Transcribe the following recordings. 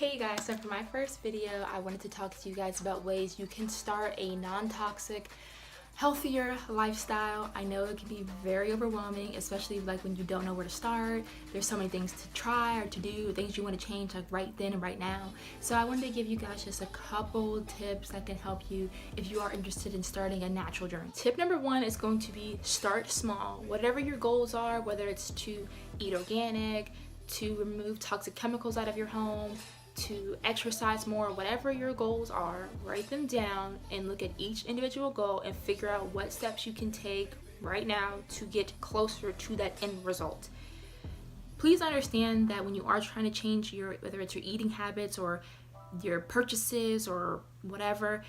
Hey guys, so for my first video, I wanted to talk to you guys about ways you can start a non-toxic, healthier lifestyle. I know it can be very overwhelming, especially like when you don't know where to start. There's so many things to try or to do, things you want to change like right then and right now. So I wanted to give you guys just a couple tips that can help you if you are interested in starting a natural journey. Tip number one is going to be start small. Whatever your goals are, whether it's to eat organic, to remove toxic chemicals out of your home, to exercise more, whatever your goals are, write them down and look at each individual goal and figure out what steps you can take right now to get closer to that end result. Please understand that when you are trying to change whether it's your eating habits or your purchases or whatever,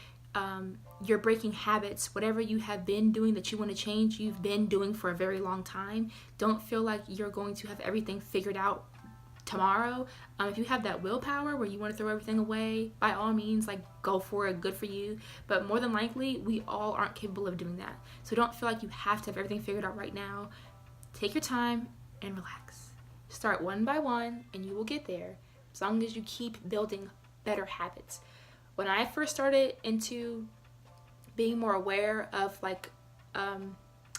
you're breaking habits. Whatever you have been doing that you want to change, you've been doing for a very long time. Don't feel like you're going to have everything figured out tomorrow. If you have that willpower where you want to throw everything away, by all means, like, go for it, good for you. But more than likely, we all aren't capable of doing that. So don't feel like you have to have everything figured out right now. Take your time and relax. Start one by one and you will get there as long as you keep building better habits. When I first started into being more aware of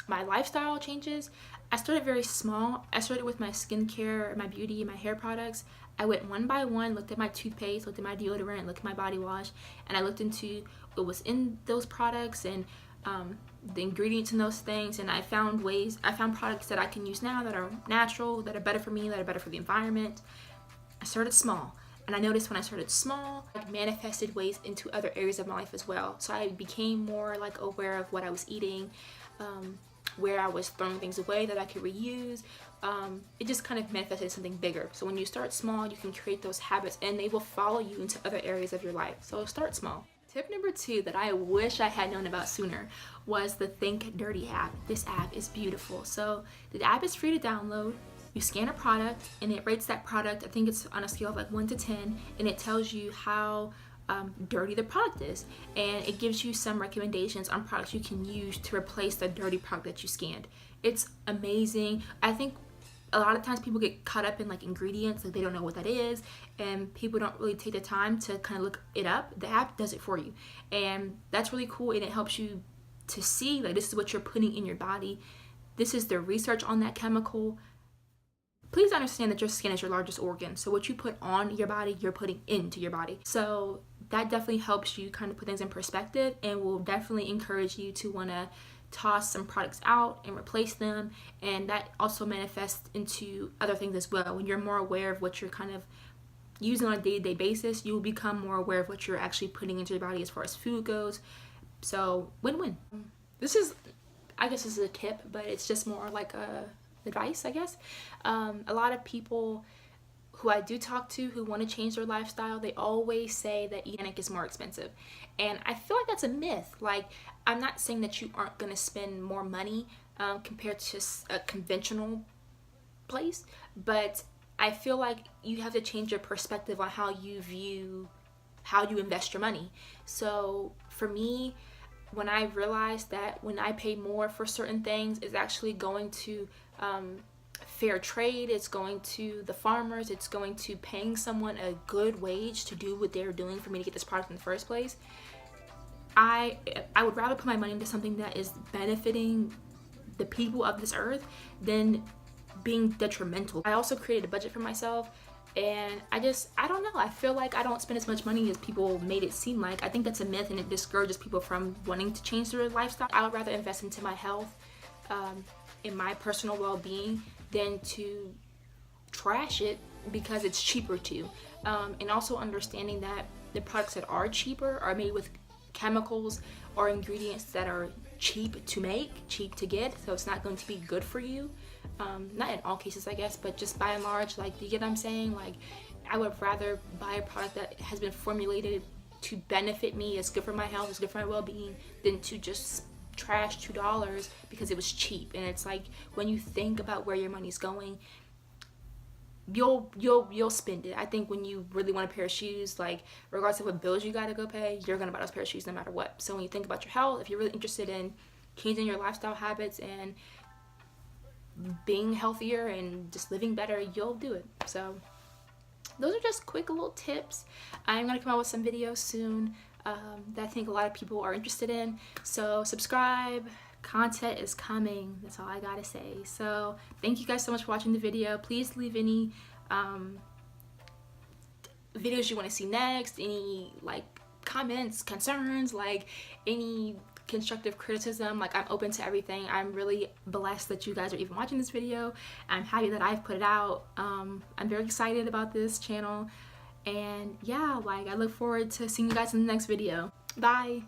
my lifestyle changes, I started very small. I started with my skincare, my beauty, my hair products. I went one by one, looked at my toothpaste, looked at my deodorant, looked at my body wash, and I looked into what was in those products and the ingredients in those things, and I found products that I can use now that are natural, that are better for me, that are better for the environment. I started small, and I noticed when I started small, it manifested ways into other areas of my life as well. So I became more aware of what I was eating, where I was throwing things away that I could reuse. It just kind of manifested something bigger. So when you start small, you can create those habits and they will follow you into other areas of your life. So start small. Tip number two that I wish I had known about sooner was the Think Dirty app. This app is beautiful. So the app is free to download. You scan a product and it rates that product. I think it's on a scale of 1 to 10, and it tells you how dirty the product is, and it gives you some recommendations on products you can use to replace the dirty product that you scanned. It's amazing. I think a lot of times people get caught up in ingredients, they don't know what that is, and people don't really take the time to kind of look it up. The app does it for you, and that's really cool, and it helps you to see this is what you're putting in your body. This is the research on that chemical. Please understand that your skin is your largest organ, so what you put on your body, you're putting into your body. So that definitely helps you kind of put things in perspective, and will definitely encourage you to want to toss some products out and replace them. And that also manifests into other things as well. When you're more aware of what you're kind of using on a day-to-day basis, you will become more aware of what you're actually putting into your body as far as food goes. So win-win. I guess this is a tip, but it's just more like advice, I guess. A lot of people who I do talk to who want to change their lifestyle, they always say that organic is more expensive, and I feel like that's a myth. I'm not saying that you aren't going to spend more money compared to a conventional place, but I feel like you have to change your perspective on how you invest your money. So for me, when I realized that when I pay more for certain things, it's actually going to fair trade, it's going to the farmers, it's going to paying someone a good wage to do what they're doing for me to get this product in the first place. I would rather put my money into something that is benefiting the people of this earth than being detrimental. I also created a budget for myself, and I don't know, I feel like I don't spend as much money as people made it seem like. I think that's a myth, and it discourages people from wanting to change their lifestyle. I would rather invest into my health, in my personal well-being, than to trash it because it's cheaper to. And also understanding that the products that are cheaper are made with chemicals or ingredients that are cheap to make, cheap to get, so it's not going to be good for you. Not in all cases, I guess, but just by and large, do you get what I'm saying? I would rather buy a product that has been formulated to benefit me, it's good for my health, it's good for my well-being, than to just trash $2 because it was cheap. And it's when you think about where your money's going, you'll spend it. I think when you really want a pair of shoes, regardless of what bills you gotta go pay, you're gonna buy those pair of shoes no matter what. So when you think about your health, if you're really interested in changing your lifestyle habits and being healthier and just living better, you'll do it. So those are just quick little tips. I'm gonna come out with some videos soon that I think a lot of people are interested in, so subscribe. Content is coming, that's all I gotta say. So thank you guys so much for watching the video. Please leave any videos you want to see next, any like comments, concerns, like any constructive criticism. Like, I'm open to everything. I'm really blessed that you guys are even watching this video. I'm happy that I've put it out. I'm very excited about this channel, and yeah, like, I look forward to seeing you guys in the next video. Bye.